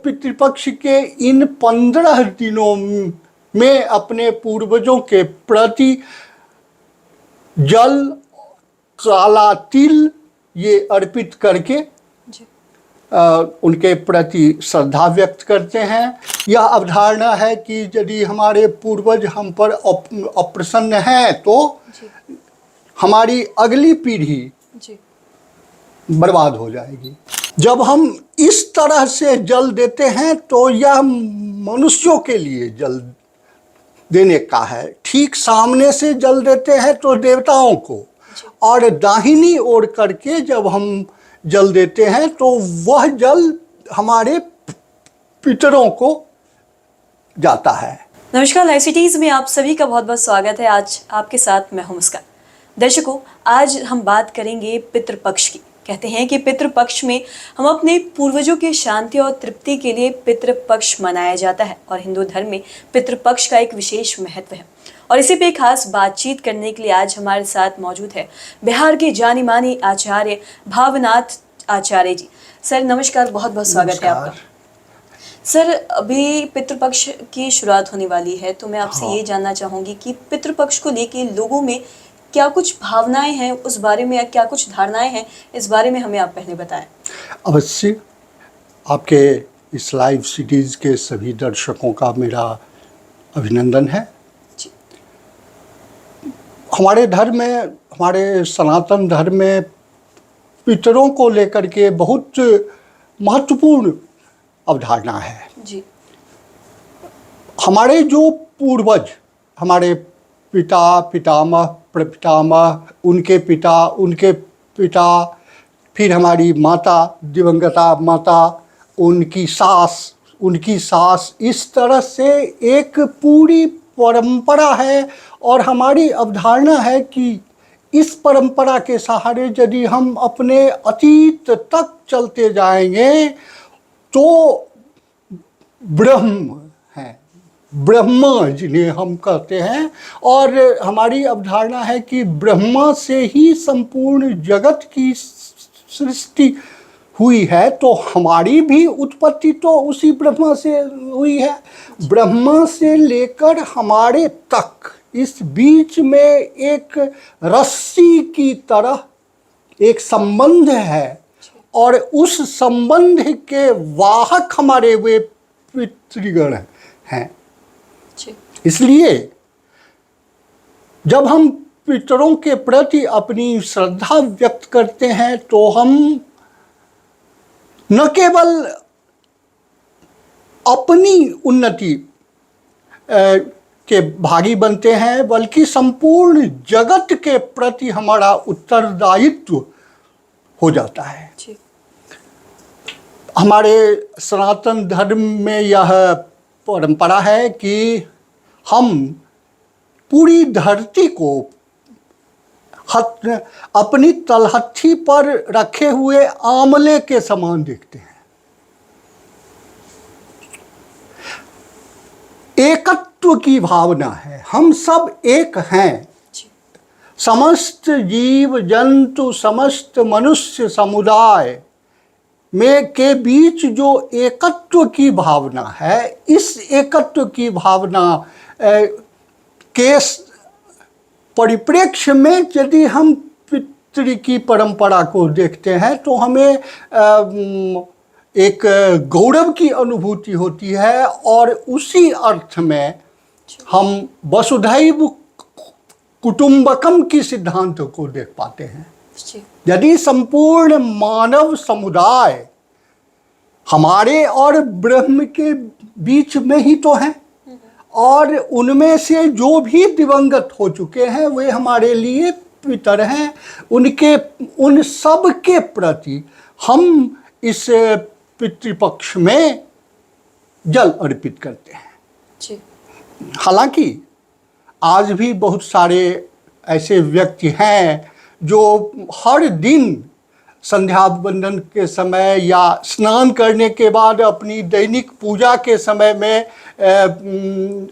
पितृपक्ष के इन 15 दिनों में अपने पूर्वजों के प्रति जल, काला तिल ये अर्पित करके उनके प्रति श्रद्धा व्यक्त करते हैं। यह अवधारणा है कि यदि हमारे पूर्वज हम पर अप्रसन्न हैं तो हमारी अगली पीढ़ी बर्बाद हो जाएगी। जब हम इस तरह से जल देते हैं तो यह मनुष्यों के लिए जल देने का है। ठीक सामने से जल देते हैं तो देवताओं को, और दाहिनी ओर करके जब हम जल देते हैं तो वह जल हमारे पितरों को जाता है। नमस्कार, लाइव सिटीज में आप सभी का बहुत बहुत स्वागत है। आज आपके साथ मैं हूं मुस्कान। दर्शकों, आज हम बात करेंगे पितृपक्ष की। कहते हैं कि पितृपक्ष में हम अपने पूर्वजों की शांति और तृप्ति के लिए पितृपक्ष मनाया जाता है और हिंदू धर्म में पितृपक्ष का एक विशेष महत्व है। और इसी पे खास बातचीत करने के लिए आज हमारे साथ मौजूद है बिहार के जानी मानी आचार्य भावनाथ आचार्य जी। सर नमस्कार, बहुत बहुत स्वागत है आपका। सर, अभी पितृपक्ष की शुरुआत होने वाली है तो मैं आपसे ये जानना चाहूँगी कि पितृपक्ष को लेके लोगों में क्या कुछ भावनाएं हैं उस बारे में, या क्या कुछ धारणाएं हैं इस बारे में हमें आप पहले बताएं। अवश्य। आपके इस लाइव सीरीज के सभी दर्शकों का मेरा अभिनंदन है। हमारे धर्म में, हमारे सनातन धर्म में पितरों को लेकर के बहुत महत्वपूर्ण अवधारणा है जी। हमारे जो पूर्वज, हमारे पिता, पितामह, प्रपितामह, उनके पिता, फिर हमारी माता, दिवंगता माता, उनकी सास, इस तरह से एक पूरी परंपरा है। और हमारी अवधारणा है कि इस परंपरा के सहारे यदि हम अपने अतीत तक चलते जाएंगे तो ब्रह्म हैं, ब्रह्मा जिन्हें हम कहते हैं। और हमारी अवधारणा है कि ब्रह्मा से ही संपूर्ण जगत की सृष्टि हुई है, तो हमारी भी उत्पत्ति तो उसी ब्रह्मा से हुई है। ब्रह्मा से लेकर हमारे तक इस बीच में एक रस्सी की तरह एक संबंध है, और उस संबंध के वाहक हमारे वे पितृगण हैं। इसलिए जब हम पितरों के प्रति अपनी श्रद्धा व्यक्त करते हैं तो हम न केवल अपनी उन्नति के भागी बनते हैं, बल्कि संपूर्ण जगत के प्रति हमारा उत्तरदायित्व हो जाता है। हमारे सनातन धर्म में यह परंपरा है कि हम पूरी धरती को अपनी तलहथी पर रखे हुए आंवले के समान देखते हैं। एकत्व की भावना है, हम सब एक हैं। समस्त जीव जंतु, समस्त मनुष्य समुदाय में के बीच जो एकत्व की भावना है, इस एकत्व की भावना के परिप्रेक्ष्य में यदि हम पितृ की परंपरा को देखते हैं तो हमें एक गौरव की अनुभूति होती है। और उसी अर्थ में हम वसुधैव कुटुंबकम की सिद्धांत को देख पाते हैं। यदि संपूर्ण मानव समुदाय हमारे और ब्रह्म के बीच में ही तो है, और उनमें से जो भी दिवंगत हो चुके हैं वे हमारे लिए पितर हैं, उन सब के प्रति हम इस पितृपक्ष में जल अर्पित करते हैं। हालांकि आज भी बहुत सारे ऐसे व्यक्ति हैं जो हर दिन संध्या वंदन के समय या स्नान करने के बाद अपनी दैनिक पूजा के समय में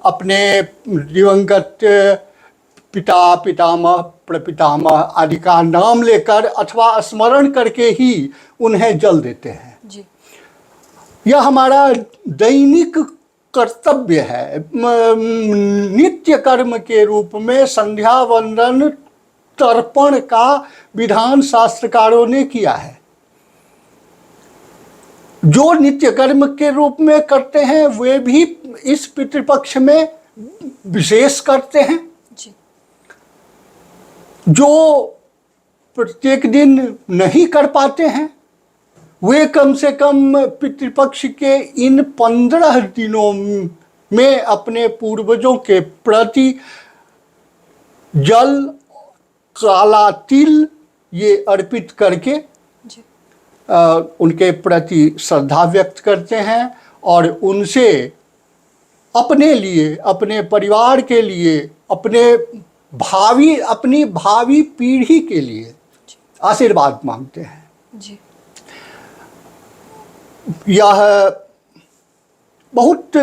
अपने दिवंगत पिता, पितामह, प्रपितामह आदि का नाम लेकर अथवा स्मरण करके ही उन्हें जल देते हैं जी। यह हमारा दैनिक कर्तव्य है। नित्य कर्म के रूप में संध्या वंदन तर्पण का विधान शास्त्रकारों ने किया है। जो नित्य कर्म के रूप में करते हैं वे भी इस पितृपक्ष में विशेष करते हैं। जी। जो प्रत्येक दिन नहीं कर पाते हैं वे कम से कम पितृपक्ष के इन 15 दिनों में अपने पूर्वजों के प्रति जल, काला तिल ये अर्पित करके जी। उनके प्रति श्रद्धा व्यक्त करते हैं और उनसे अपने लिए, अपने परिवार के लिए, अपनी भावी पीढ़ी के लिए आशीर्वाद मांगते हैं। जी। यह बहुत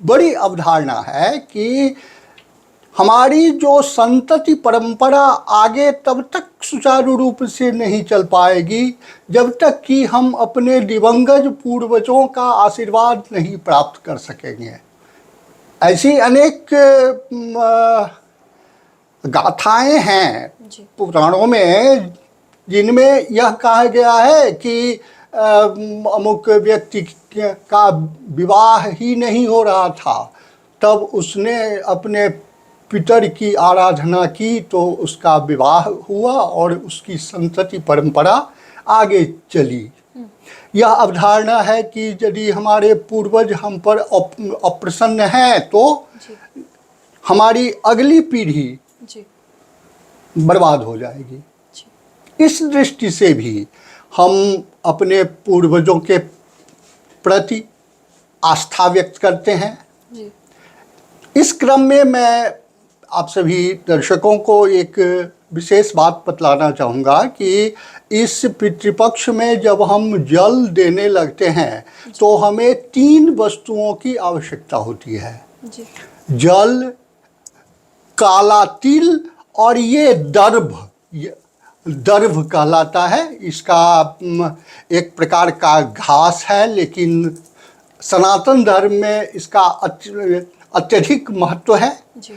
बड़ी अवधारणा है कि हमारी जो संतति परंपरा आगे तब तक सुचारू रूप से नहीं चल पाएगी जब तक कि हम अपने दिवंगत पूर्वजों का आशीर्वाद नहीं प्राप्त कर सकेंगे। ऐसी अनेक गाथाएं हैं पुराणों में जिनमें यह कहा गया है कि अमुक व्यक्ति का विवाह ही नहीं हो रहा था, तब उसने अपने पितर की आराधना की तो उसका विवाह हुआ और उसकी संतति परंपरा आगे चली। यह अवधारणा है कि यदि हमारे पूर्वज हम पर अप्रसन्न हैं तो हमारी अगली पीढ़ी बर्बाद हो जाएगी। इस दृष्टि से भी हम अपने पूर्वजों के प्रति आस्था व्यक्त करते हैं। जी। इस क्रम में मैं आप सभी दर्शकों को एक विशेष बात बतलाना चाहूँगा कि इस पितृपक्ष में जब हम जल देने लगते हैं तो हमें 3 वस्तुओं की आवश्यकता होती है। जी। जल, काला तिल और ये दर्भ कहलाता है। इसका एक प्रकार का घास है, लेकिन सनातन धर्म में इसका अत्यधिक महत्व है। जी।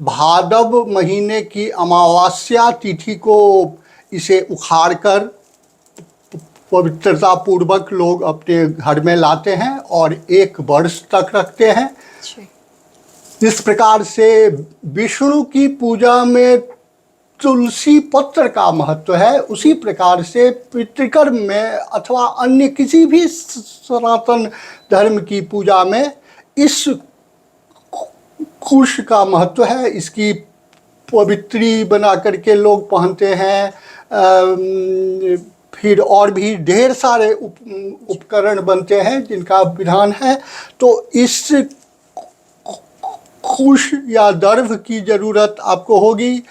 भादव महीने की अमावस्या तिथि को इसे उखाड़कर पवित्रता पूर्वक लोग अपने घर में लाते हैं और 1 वर्ष तक रखते हैं। इस प्रकार से विष्णु की पूजा में तुलसी पत्र का महत्व है, उसी प्रकार से पितृकर्म में अथवा अन्य किसी भी सनातन धर्म की पूजा में इस कुश का महत्व है। इसकी पवित्री बना करके लोग पहनते हैं। फिर और भी ढेर सारे उपकरण बनते हैं जिनका विधान है। तो इस कुश या दर्भ की ज़रूरत आपको होगी।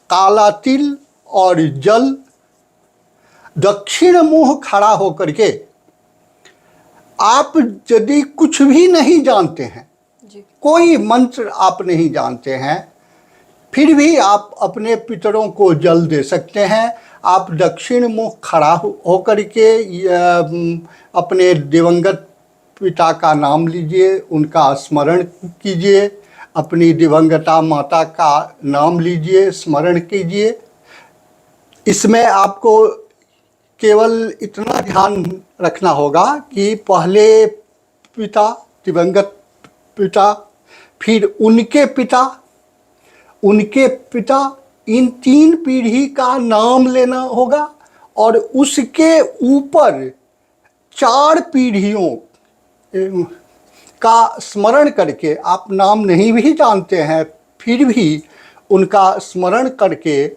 काला तिल और जल, दक्षिण मुँह खड़ा होकर के आप यदि कुछ भी नहीं जानते हैं, कोई मंत्र आप नहीं जानते हैं, फिर भी आप अपने पितरों को जल दे सकते हैं। आप दक्षिण मुख खड़ा होकर के अपने दिवंगत पिता का नाम लीजिए, उनका स्मरण कीजिए, अपनी दिवंगता माता का नाम लीजिए, स्मरण कीजिए। इसमें आपको केवल इतना ध्यान रखना होगा कि पहले पिता, दिवंगत पिता, फिर उनके पिता, इन 3 पीढ़ी का नाम लेना होगा और उसके ऊपर 4 पीढ़ियों का स्मरण करके, आप नाम नहीं भी जानते हैं फिर भी उनका स्मरण करके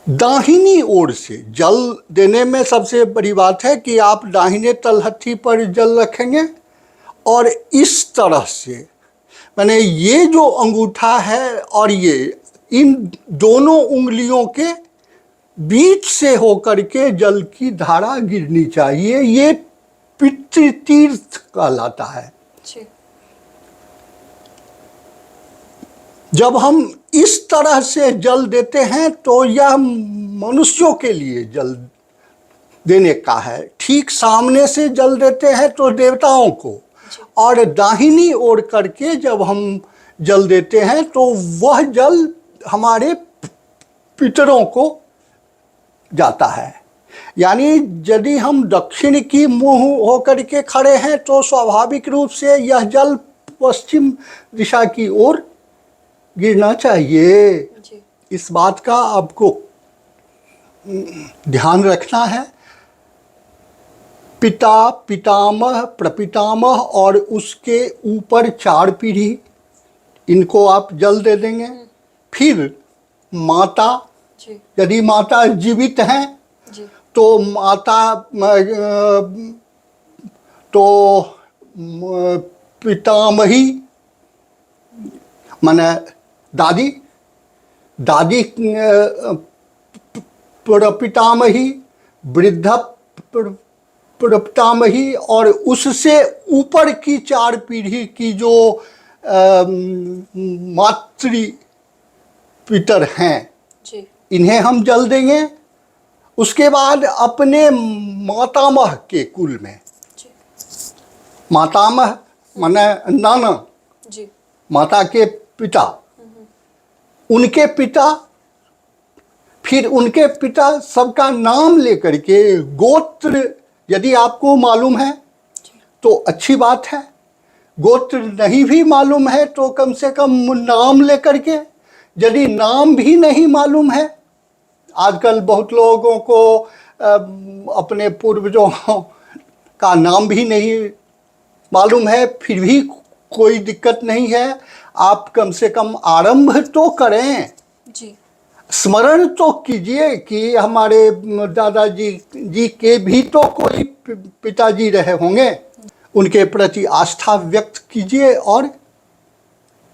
दाहिनी ओर से जल देने में सबसे बड़ी बात है कि आप दाहिने तलहथी पर जल रखेंगे और इस तरह से, माने ये जो अंगूठा है और ये इन दोनों उंगलियों के बीच से होकर के जल की धारा गिरनी चाहिए। ये पितृतीर्थ कहलाता है। जब हम इस तरह से जल देते हैं तो यह मनुष्यों के लिए जल देने का है। ठीक सामने से जल देते हैं तो देवताओं को, और दाहिनी ओर करके जब हम जल देते हैं तो वह जल हमारे पितरों को जाता है। यानी यदि हम दक्षिण की मुंह होकर के खड़े हैं तो स्वाभाविक रूप से यह जल पश्चिम दिशा की ओर गिरना चाहिए। जी। इस बात का आपको ध्यान रखना है। पिता, पितामह, प्रपितामह और उसके ऊपर 4 पीढ़ी, इनको आप जल दे देंगे। फिर माता, जी। यदि माता जीवित हैं जी। तो माता तो पितामही माने दादी, दादी प्रपितामही, वृद्धा प्रपितामही, और उससे ऊपर की 4 पीढ़ी की जो मातृ पितर हैं, जी। इन्हें हम जल देंगे। उसके बाद अपने मातामह के कुल में, जी। मातामह माने नाना, जी। माता के पिता, उनके पिता, फिर उनके पिता, सबका नाम लेकर के गोत्र यदि आपको मालूम है तो अच्छी बात है। गोत्र नहीं भी मालूम है तो कम से कम नाम लेकर के, यदि नाम भी नहीं मालूम है, आजकल बहुत लोगों को अपने पूर्वजों का नाम भी नहीं मालूम है, फिर भी कोई दिक्कत नहीं है। आप कम से कम आरंभ तो करें, जी। स्मरण तो कीजिए कि हमारे दादाजी जी के भी तो कोई पिताजी रहे होंगे, उनके प्रति आस्था व्यक्त कीजिए और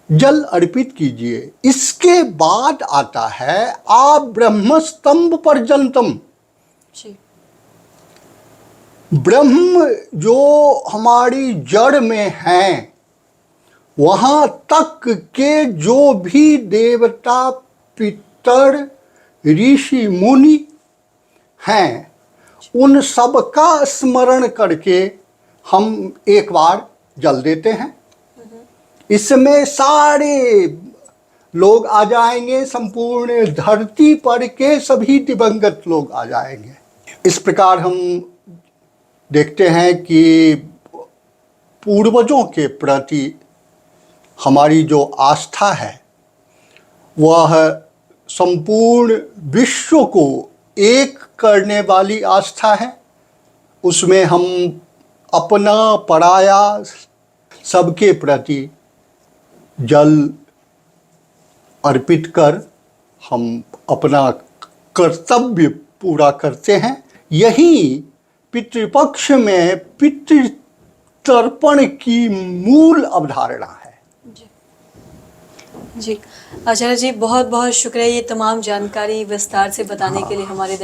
जल अर्पित कीजिए। इसके बाद आता है आ ब्रह्मस्तंभ पर्यंतम। जी। ब्रह्म जो हमारी जड़ में हैं, वहाँ तक के जो भी देवता, पितर, ऋषि मुनि हैं, उन सब का स्मरण करके हम एक बार जल देते हैं। इसमें सारे लोग आ जाएंगे, संपूर्ण धरती पर के सभी दिवंगत लोग आ जाएंगे। इस प्रकार हम देखते हैं कि पूर्वजों के प्रति हमारी जो आस्था है वह संपूर्ण विश्व को एक करने वाली आस्था है। उसमें हम अपना पराया सबके प्रति जल अर्पित कर हम अपना कर्तव्य पूरा करते हैं। यही पितृपक्ष में पितृतर्पण की मूल अवधारणा है। जी आचार्य जी, बहुत बहुत शुक्रिया ये तमाम जानकारी विस्तार से बताने के लिए। हमारे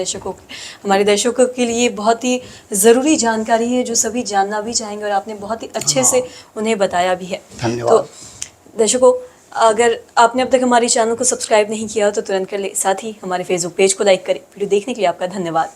दर्शकों के लिए बहुत ही ज़रूरी जानकारी है जो सभी जानना भी चाहेंगे, और आपने बहुत ही अच्छे से उन्हें बताया भी है। धन्यवाद। तो दर्शकों, अगर आपने अब तक हमारे चैनल को सब्सक्राइब नहीं किया हो तो तुरंत कर ले, साथ ही हमारे फेसबुक पेज को लाइक करें। वीडियो देखने के लिए आपका धन्यवाद।